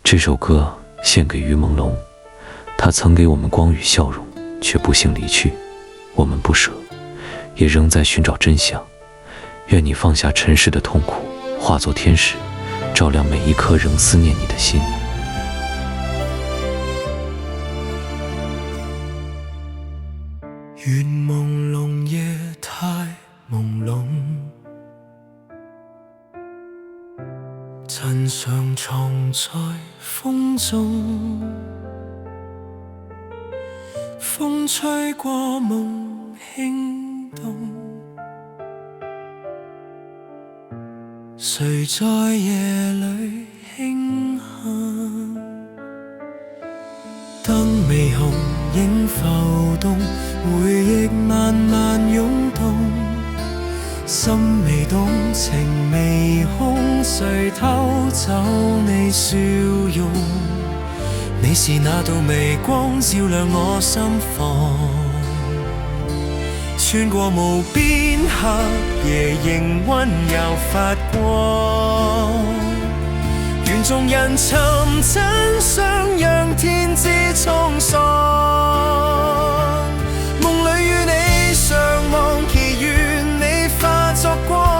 这首歌献给于朦胧，他曾给我们光与笑容，却不幸离去。我们不舍，也仍在寻找真相。愿你放下尘世的痛苦，化作天使，照亮每一颗仍思念你的心。願朦朧夜太朦朧，真相藏在風中，風吹過夢輕動，誰在夜裏輕哼？燈微紅，影浮動，回憶慢慢湧動，心未動，情未空，誰偷走你笑容？你是那道微光，照亮我心房，穿過無邊黑夜，仍溫柔發光。願眾人尋真相，讓天知滄桑。夢裏與你相望，祈願你化作光。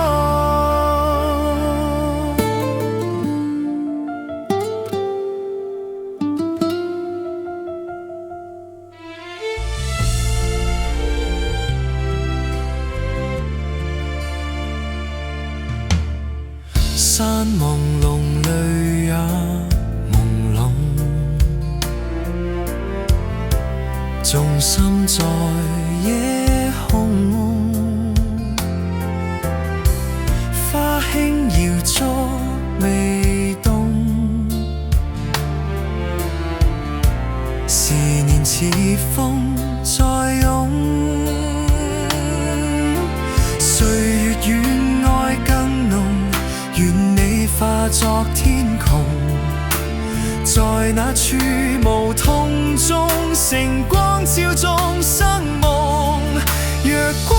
山朦朧，淚也朦朧，重心在夜空，花輕搖作微動，思念似風在湧，歲月與愛更濃，願你化作天穹，在那處無痛中，成光照眾生夢。若光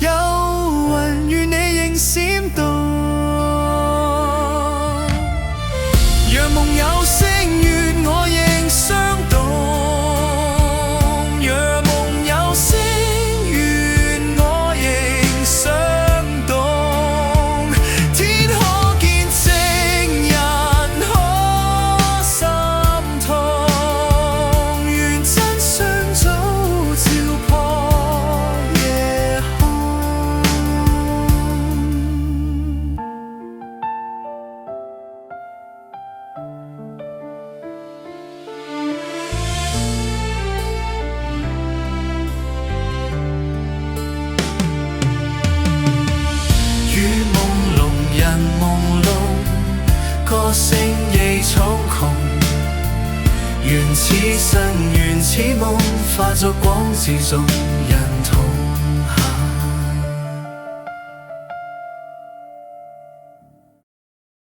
有雲，願你仍閃動，若夢有星，願我仍相動，若夢有星，願我仍相動。天可見證人可心痛，願真相早照破夜空。雨朦朧，人朦朧，歌聲亦蒼穹。緣似神，緣似夢，化作光照眾人。